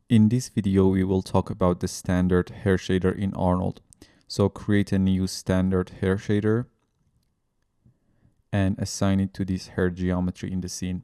In this video, we will talk about the standard hair shader in Arnold. So create a new standard hair shader and assign it to this hair geometry in the scene.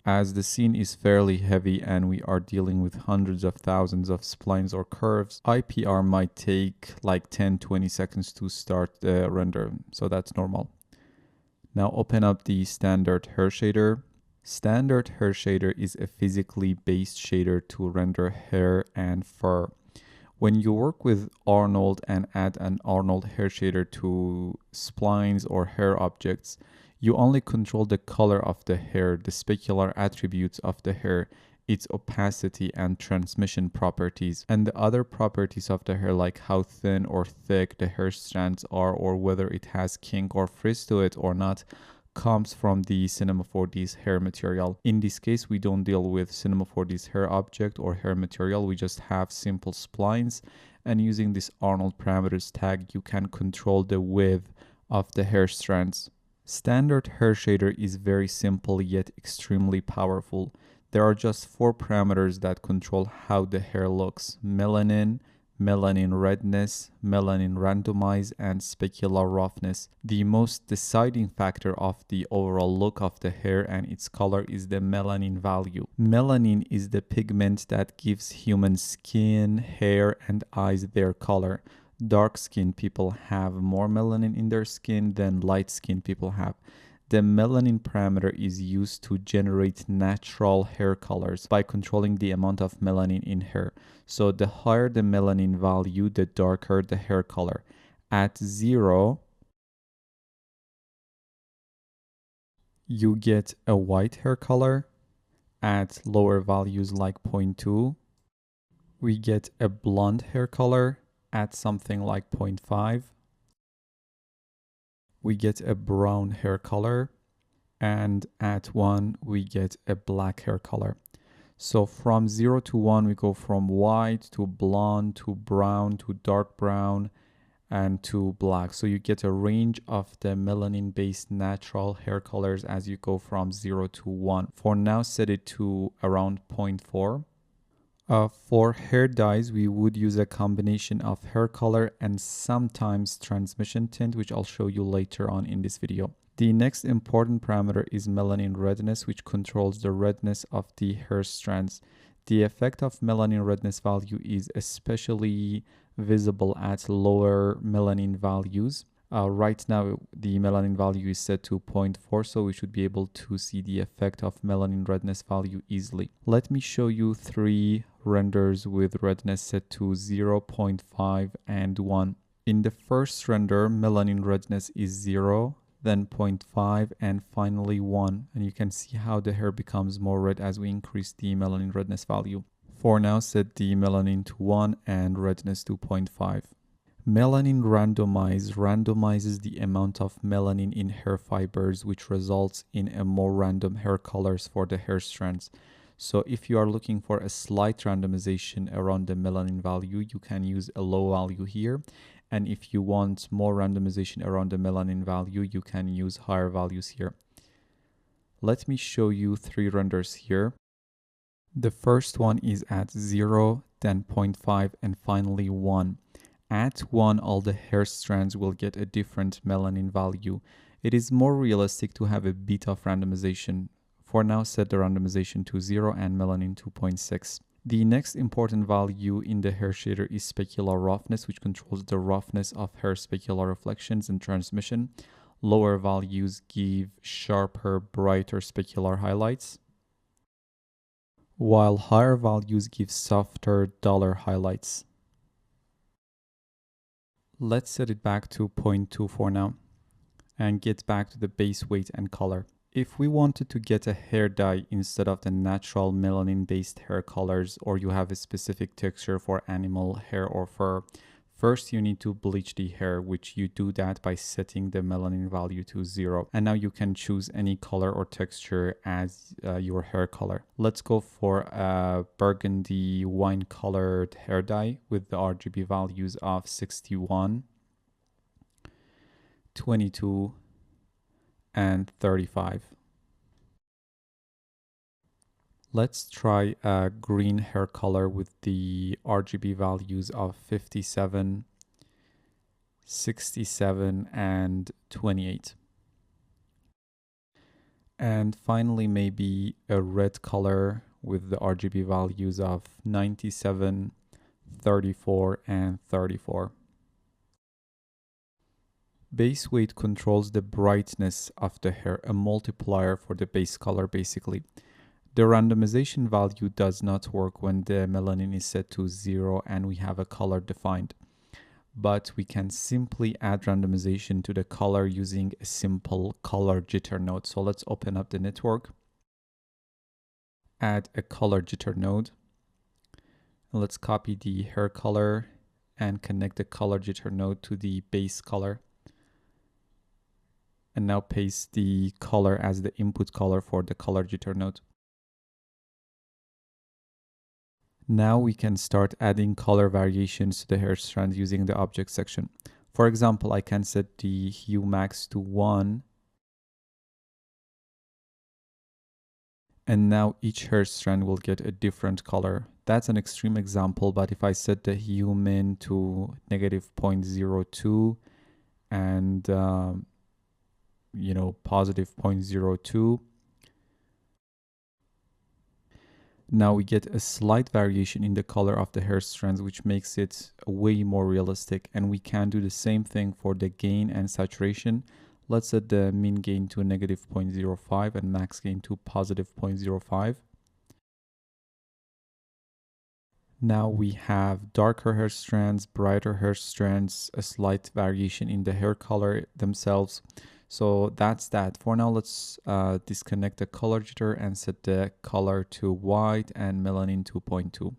As the scene is fairly heavy and we are dealing with hundreds of thousands of splines or curves, IPR might take like 10-20 seconds to start the render, so that's normal. Now open up the standard hair shader. Standard hair shader is a physically based shader to render hair and fur. When you work with Arnold and add an Arnold hair shader to splines or hair objects, you only control the color of the hair, the specular attributes of the hair, its opacity and transmission properties, and the other properties of the hair like how thin or thick the hair strands are or whether it has kink or frizz to it or not comes from the Cinema 4D's hair material. In this case, we don't deal with Cinema 4D's hair object or hair material. We just have simple splines, and using this Arnold parameters tag, you can control the width of the hair strands. Standard hair shader is very simple yet extremely powerful. There are just 4 parameters that control how the hair looks: melanin, melanin redness, melanin randomize, and specular roughness. The most deciding factor of the overall look of the hair and its color is the melanin value. Melanin is the pigment that gives human skin, hair, and eyes their color. Dark-skinned people have more melanin in their skin than light-skinned people have. The melanin parameter is used to generate natural hair colors by controlling the amount of melanin in hair. So the higher the melanin value, the darker the hair color. At 0, you get a white hair color. At lower values like 0.2, we get a blonde hair color. At something like 0.5, we get a brown hair color. And at 1, we get a black hair color. So from 0 to 1, we go from white to blonde to brown to dark brown and to black. So you get a range of the melanin-based natural hair colors as you go from 0 to 1. For now, set it to around 0.4. For hair dyes, we would use a combination of hair color and sometimes transmission tint, which I'll show you later on in this video. The next important parameter is melanin redness, which controls the redness of the hair strands. The effect of melanin redness value is especially visible at lower melanin values. Right now, the melanin value is set to 0.4, so we should be able to see the effect of melanin redness value easily. Let me show you 3 renders with redness set to 0, 0.5, and 1. In the first render, melanin redness is 0, then 0.5, and finally 1. And you can see how the hair becomes more red as we increase the melanin redness value. For now, set the melanin to 1 and redness to 0.5. Melanin randomize randomizes the amount of melanin in hair fibers, which results in a more random hair colors for the hair strands. So if you are looking for a slight randomization around the melanin value, you can use a low value here. And if you want more randomization around the melanin value, you can use higher values here. Let me show you 3 renders here. The first one is at 0, then 0.5, and finally 1. At 1, all the hair strands will get a different melanin value. It is more realistic to have a bit of randomization. For now, set the randomization to 0 and melanin to 0.6. The next important value in the hair shader is specular roughness, which controls the roughness of hair specular reflections and transmission. Lower values give sharper, brighter specular highlights, while higher values give softer, duller highlights. Let's set it back to 0.2 for now and get back to the base weight and color. If we wanted to get a hair dye instead of the natural melanin-based hair colors, or you have a specific texture for animal hair or fur, first you need to bleach the hair, which you do that by setting the melanin value to 0. And now you can choose any color or texture as your hair color. Let's go for a burgundy wine-colored hair dye with the RGB values of 61, 22, and 35. Let's try a green hair color with the RGB values of 57, 67, and 28. And finally, maybe a red color with the RGB values of 97, 34, and 34. Base weight controls the brightness of the hair, a multiplier for the base color basically. The randomization value does not work when the melanin is set to 0 and we have a color defined. But we can simply add randomization to the color using a simple color jitter node. So let's open up the network, add a color jitter node. Let's copy the hair color and connect the color jitter node to the base color. And now paste the color as the input color for the color jitter node. Now we can start adding color variations to the hair strand using the object section. For example, I can set the hue max to 1. And now each hair strand will get a different color. That's an extreme example, but if I set the hue min to -0.02 and positive 0.02, now we get a slight variation in the color of the hair strands, which makes it way more realistic. And we can do the same thing for the gain and saturation. Let's set the min gain to -0.05 and max gain to +0.05. Now we have darker hair strands, brighter hair strands, a slight variation in the hair color themselves. So that's that. For now, let's disconnect the color jitter and set the color to white and melanin 2.2.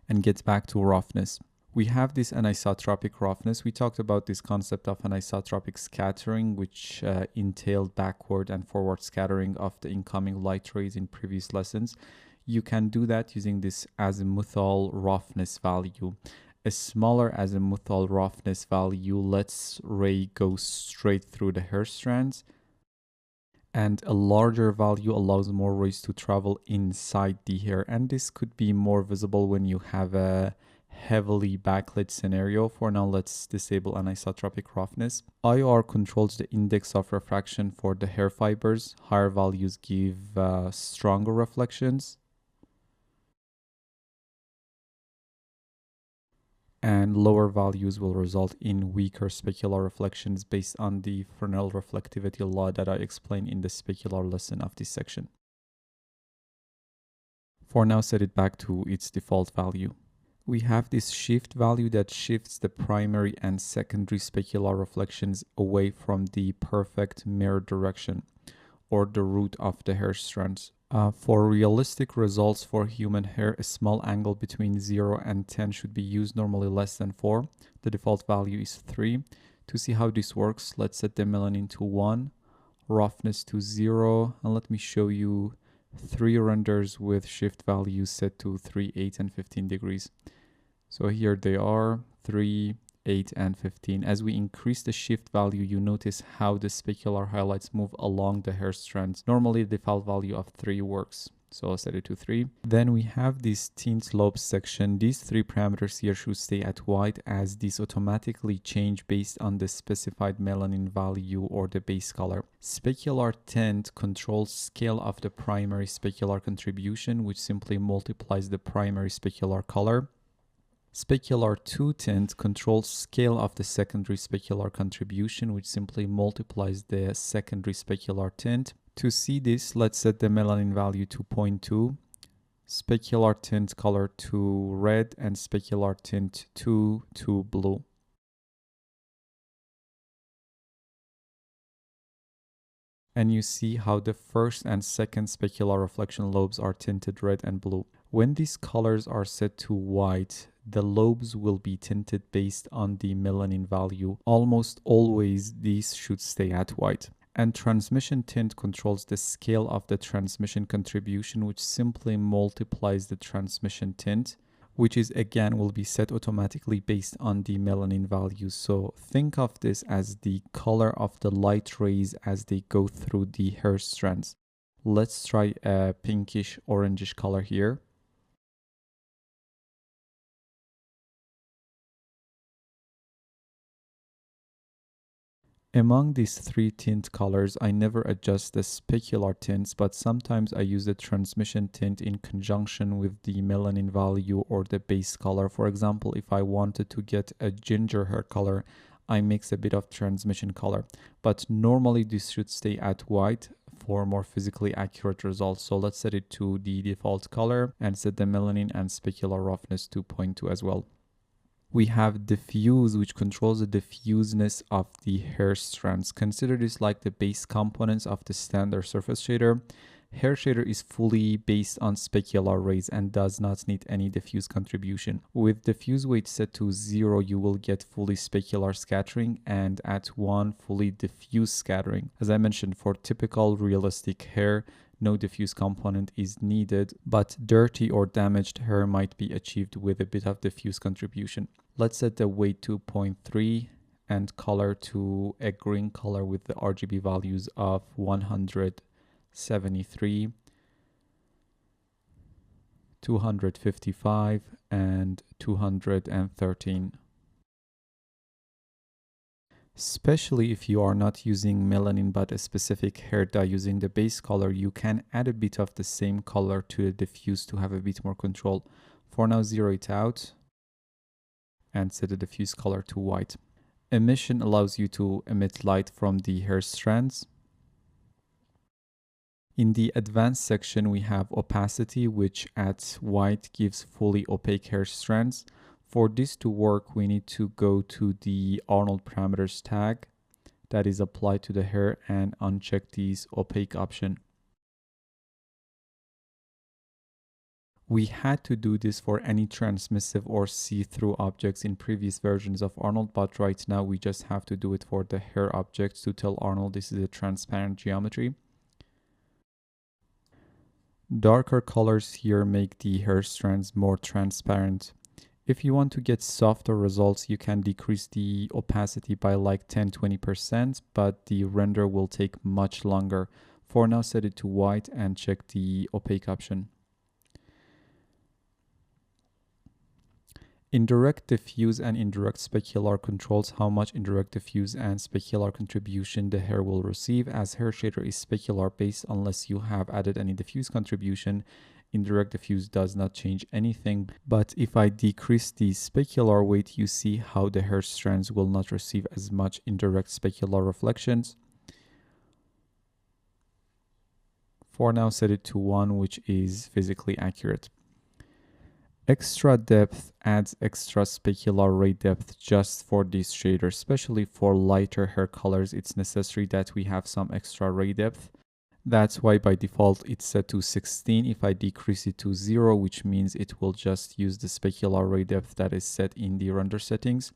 And get back to roughness. We have this anisotropic roughness. We talked about this concept of anisotropic scattering, which entailed backward and forward scattering of the incoming light rays in previous lessons. You can do that using this azimuthal roughness value. A smaller azimuthal roughness value lets ray go straight through the hair strands, and a larger value allows more rays to travel inside the hair. And this could be more visible when you have a heavily backlit scenario. For now, let's disable anisotropic roughness. IOR controls the index of refraction for the hair fibers. Higher values give stronger reflections, and lower values will result in weaker specular reflections based on the Fresnel reflectivity law that I explained in the specular lesson of this section. For now, set it back to its default value. We have this shift value that shifts the primary and secondary specular reflections away from the perfect mirror direction, or the root of the hair strands. For realistic results for human hair, a small angle between 0 and 10 should be used, normally less than 4. The default value is 3. To see how this works, let's set the melanin to 1, roughness to 0, and let me show you 3 renders with shift values set to 3, 8, and 15 degrees. So here they are, 3, 8, and 15. As we increase the shift value, you notice how the specular highlights move along the hair strands. Normally, the default value of 3 works. So I'll set it to 3. Then we have this tint lobe section. These 3 parameters here should stay at white, as these automatically change based on the specified melanin value or the base color. Specular tint controls scale of the primary specular contribution, which simply multiplies the primary specular color. Specular 2 tint controls scale of the secondary specular contribution, which simply multiplies the secondary specular tint. To see this, let's set the melanin value to 0.2, specular tint color to red, and specular tint 2 to blue. And you see how the first and second specular reflection lobes are tinted red and blue. When these colors are set to white, the lobes will be tinted based on the melanin value. Almost always these should stay at white. And transmission tint controls the scale of the transmission contribution, which simply multiplies the transmission tint, which is again will be set automatically based on the melanin value. So think of this as the color of the light rays as they go through the hair strands. Let's try a pinkish orangish color here. Among these three tint colors, I never adjust the specular tints, but sometimes I use the transmission tint in conjunction with the melanin value or the base color. For example, if I wanted to get a ginger hair color, I mix a bit of transmission color. But normally this should stay at white for more physically accurate results. So let's set it to the default color and set the melanin and specular roughness to 0.2 as well. We have diffuse, which controls the diffuseness of the hair strands. Consider this like the base components of the standard surface shader. Hair shader is fully based on specular rays and does not need any diffuse contribution. With diffuse weight set to 0, you will get fully specular scattering, and at 1, fully diffuse scattering. As I mentioned, for typical realistic hair, no diffuse component is needed, but dirty or damaged hair might be achieved with a bit of diffuse contribution. Let's set the weight to 0.3 and color to a green color with the RGB values of 173, 255, and 213. Especially if you are not using melanin but a specific hair dye using the base color, you can add a bit of the same color to the diffuse to have a bit more control. For now, zero it out and set the diffuse color to white. Emission allows you to emit light from the hair strands. In the advanced section, we have opacity, which at white gives fully opaque hair strands. For this to work, we need to go to the Arnold parameters tag that is applied to the hair and uncheck this opaque option. We had to do this for any transmissive or see-through objects in previous versions of Arnold, but right now we just have to do it for the hair objects to tell Arnold this is a transparent geometry. Darker colors here make the hair strands more transparent. If you want to get softer results, you can decrease the opacity by like 10-20%, but the render will take much longer. For now, set it to white and check the opaque option. Indirect diffuse and indirect specular controls how much indirect diffuse and specular contribution the hair will receive. As hair shader is specular based, unless you have added any diffuse contribution, indirect diffuse does not change anything. But if I decrease the specular weight, you see how the hair strands will not receive as much indirect specular reflections. For now, set it to 1, which is physically accurate. Extra depth adds extra specular ray depth just for this shader, especially for lighter hair colors. It's necessary that we have some extra ray depth. That's why by default it's set to 16. If I decrease it to 0, which means it will just use the specular ray depth that is set in the render settings,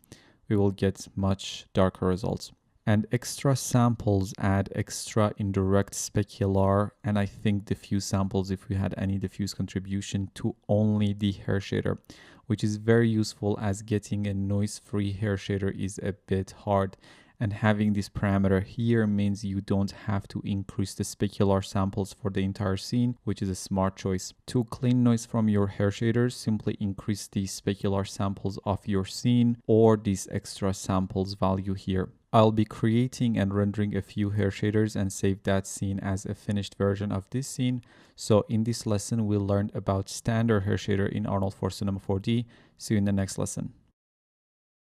we will get much darker results. And extra samples add extra indirect specular and I think diffuse samples if we had any diffuse contribution to only the hair shader, which is very useful as getting a noise-free hair shader is a bit hard. And having this parameter here means you don't have to increase the specular samples for the entire scene, which is a smart choice. To clean noise from your hair shaders, simply increase the specular samples of your scene or this extra samples value here. I'll be creating and rendering a few hair shaders and save that scene as a finished version of this scene. So in this lesson, we learned about standard hair shader in Arnold for Cinema 4D. See you in the next lesson.